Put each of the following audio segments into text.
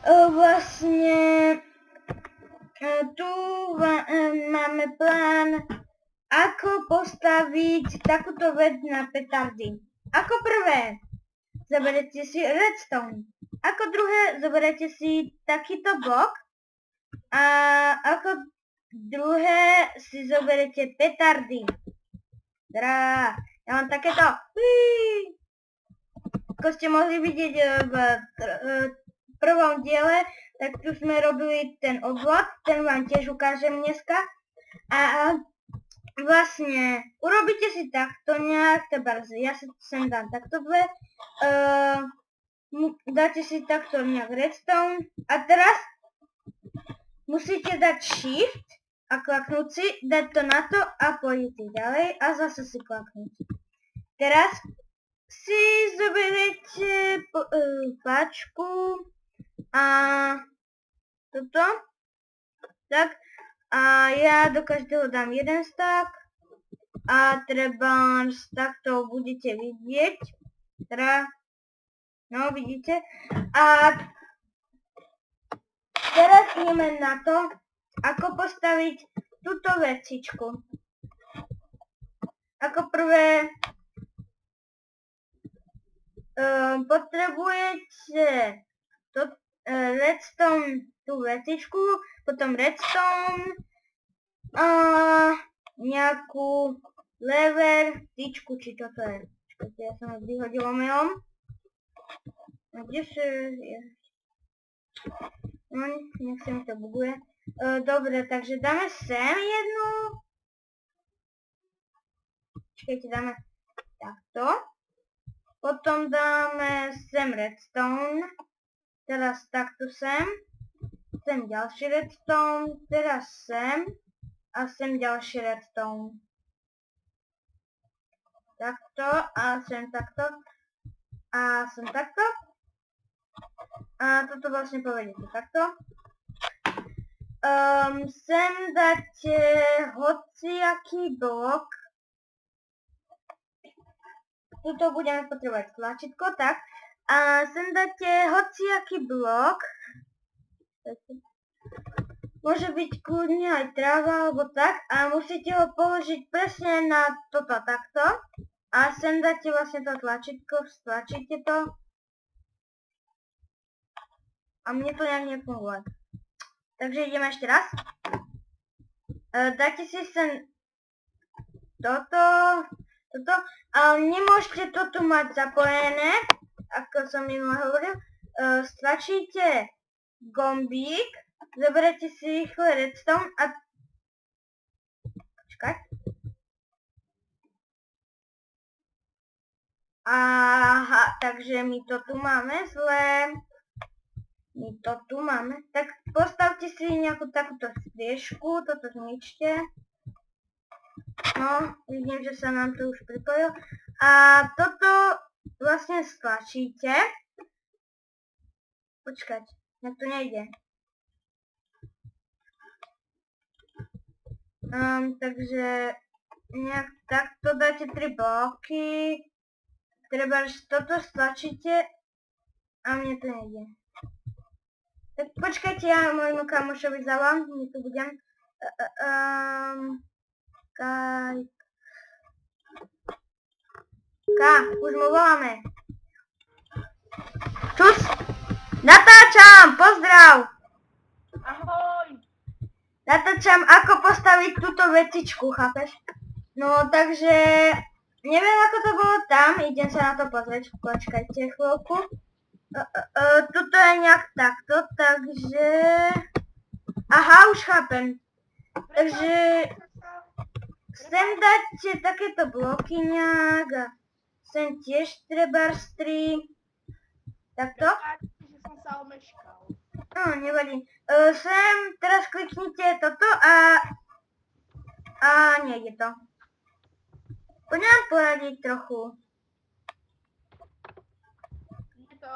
Vlastne tu máme plán, ako postaviť takúto vec na petardy. Ako prvé, zoberete si redstone. Ako druhé, zoberete si takýto blok. A ako druhé si zoberete petardy. Ja mám takéto. Ako ste mohli vidieť v prvom diele, tak tu sme robili ten obvod, ten vám tiež ukážem dneska. A vlastne urobíte si takto nejak, ja si sem dám takto dve, dáte si takto nejak redstone a teraz musíte dať shift a klaknúť si, dať to na to a pôjdete ďalej a zase si klaknúť. Teraz si zoberiete páčku a toto, tak, a ja do každého dám jeden stack a treba takto budete vidieť, teda, no vidíte, a teraz ideme na to, ako postaviť túto vecičku. Ako prvé potrebujete redstone, tú vecičku, potom redstone, nejakú lever, tyčku, či toto je. Počkajte, ja som ho vyhodil omylom. Kdeže je? No, nech sa mi to buguje. Dobre, takže dáme sem jednu. Počkajte, dáme takto. Potom dáme sem redstone. Teraz takto sem. Sem ďalší redstone. Teraz sem. A sem ďalší redstone. Takto. A sem takto. A sem takto. A toto vlastne povedete takto. Sem dáte hociaký blok. Tuto budeme potrebovať tlačítko, tak. A sem dáte hociaký blok. Môže byť kľudne aj tráva alebo tak. A musíte ho položiť presne na toto takto. A sem dáte vlastne to tlačítko, stlačíte to. A mne to nejak nefunguje. Takže ideme ešte raz. Dáte si sem toto, ale nemôžete toto mať zapojené, ako som minule hovoril. Stlačíte gombík, zoberete si rýchle redstone a... Počkať. Aha, takže my to tu máme zle. My to tu máme. Tak postavte si nejakú takúto striežku, toto zničte. No, vidím, že sa nám to už pripojilo. A toto vlastne stlačíte. Počkať, nejak to nejde. Takže nejak takto dáte 3 bloky. Treba, že toto stlačíte a mne to nejde. Tak počkajte, ja môjmu kamošovi zavolám, my tu budem. Už mu voláme. Čus! Natáčam, pozdrav! Ahoj! Natáčam, ako postaviť túto vecičku, chápeš? No, takže... Neviem, ako to bolo tam, idem sa na to pozrieť, počkajte chvíľku. Tuto je nejak takto, takže... Aha, už chápem. Takže... Sem dáte takéto bloky nejak a sem tiež trebárs 3. Takto? Že som sa omeškal. No, nevadí. Sem teraz kliknite toto a nejde to. Poďme nám poradiť trochu. Je to...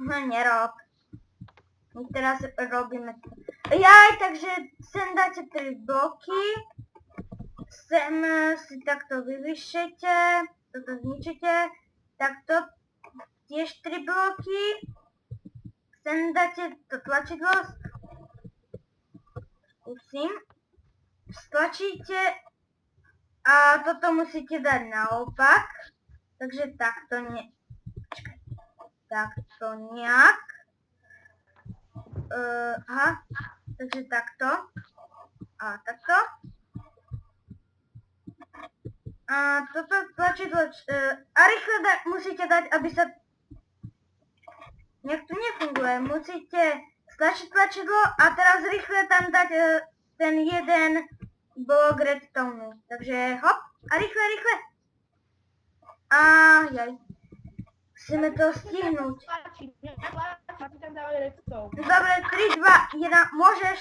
No, nerob. My teraz robíme to. Jaj, takže sem dáte 3 bloky. Sem si takto vyvyšete. Toto zničíte. Takto tiež 3 bloky. sem dáte to tlačidlo, skúsim, stlačíte a toto musíte dať naopak, takže takto takto nejak, aha, takže takto a takto. A toto tlačidlo a rýchle musíte dať, aby sa... Nejak to nefunguje. Musíte stlačiť tlačidlo a teraz rýchle tam dať ten jeden blok redstone. Takže hop a rýchle, rýchle. A jaj. Musíme to stihnúť. Dobre, 3, 2, 1, môžeš.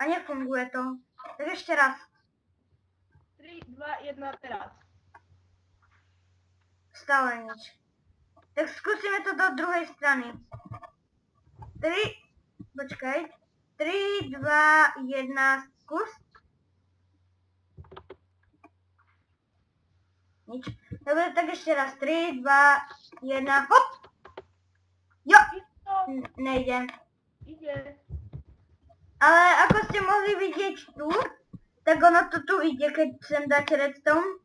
A nefunguje to. Tak ešte raz. 3, 2, 1, teraz. Stále nič. Tak skúsime to do druhej strany. 3, 2, 1, skús. Nič. Dobre, tak ešte raz. 3, 2, 1, hop! Jo! Nejde. Ide. Ale ako ste mohli vidieť tu, tak ono to tu ide, keď sem dáte redstone.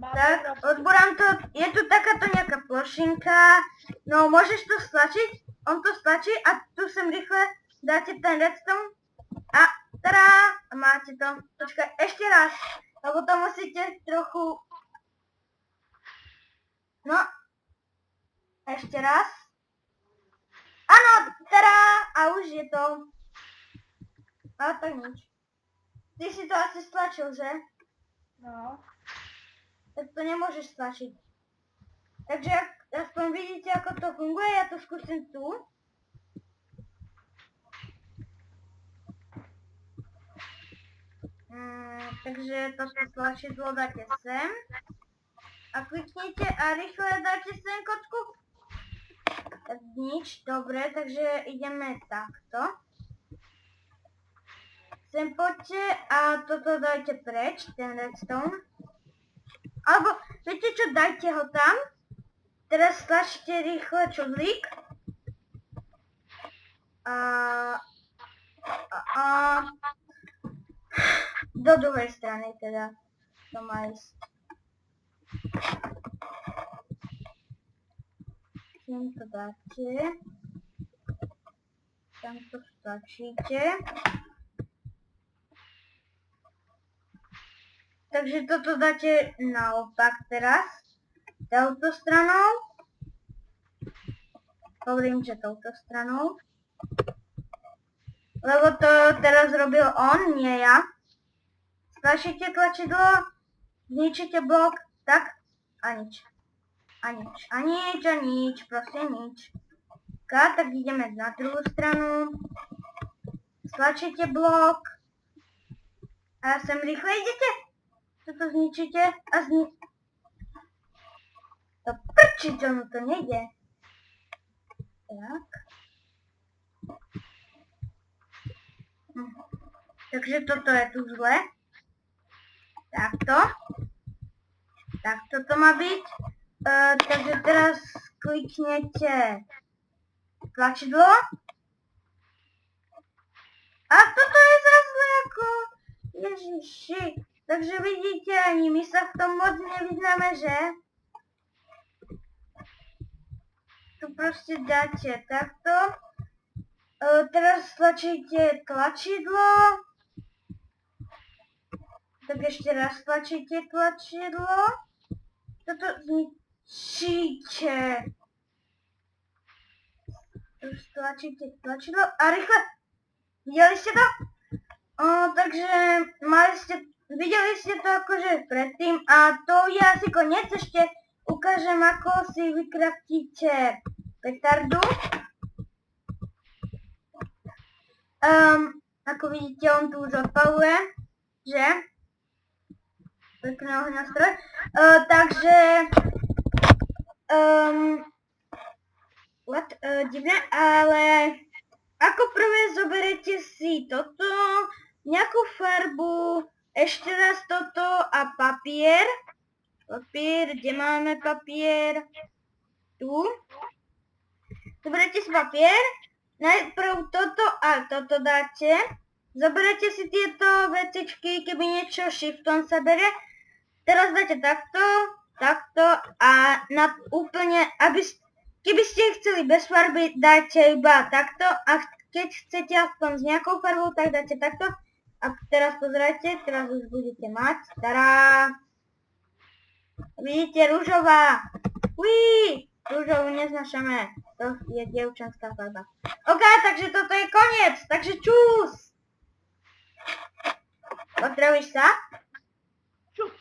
Tak, odborám to, je tu takáto nejaká plošinka, no môžeš to stlačiť, on to stlačí a tu sem rýchle dáte ten redstone a tada, a máte to. Počkaj, ešte raz, lebo to musíte trochu, no, ešte raz. Áno, tada, a už je to. A tak nič. Ty si to asi stlačil, že? No. Tak to nemôžeš stlačiť. Takže aspoň vidíte, ako to funguje, ja to skúsim tu. Takže toto tlačidlo dáte sem. A kliknite a rýchle dáte sem kocku. Tak nič, dobre, takže ideme takto. Sem poďte a toto dajte preč, ten redstone. Alebo, viete čo, dajte ho tam. Teraz stlačte rýchle čudlík. A do druhej strany teda to má ísť. Sem to dáte. Tam to stlačíte. Takže toto dáte naopak teraz. Touto stranou. Hovorím, že touto stranou. Lebo to teraz robil on, nie ja. Stlačíte tlačidlo, zničíte blok, tak a nič. A nič, a nič, a nič, proste nič. Tak ideme na druhú stranu. Stlačíte blok. A sem rýchle idete. Toto zničíte a to prčiť, ono to nejde. Tak. Takže toto je tu zle. Takto. Takto to má byť. Takže teraz kliknete tlačidlo. A toto je zase ako... Ježiši. Takže vidíte, ani my sa v tom moc nevyznáme, že? Tu proste dáte takto. Teraz stlačíte tlačidlo. Tak ešte raz stlačíte tlačidlo. Toto zničíte. Stlačíte tlačidlo a rýchle. Videli ste to? Takže videli ste to akože predtým a to je asi koniec. Ešte ukážem, ako si vykraftíte petardu. Ako vidíte, on tu už odpaluje, že? Pekný ohňostroj. Takže... divné, ale... Ako prvé zoberete si toto, nejakú farbu, ešte raz toto a papier. Papier, kde máme papier? tu. Zoberiete si papier, najprv toto a toto dáte. Zoberete si tieto vecičky, keby niečo shiftom sa bere. Teraz dáte takto, takto a na úplne, keby ste chceli bez farby, dáte iba takto a keď chcete aspoň s nejakou farbou, tak dáte takto. A teraz pozerajte, teraz už budete mať. Tará! Vidíte, rúžová. Uí! Rúžovú neznášame. To je dievčanská farba. OK, takže toto je koniec. Takže čus! Pozdravíš sa? Čus.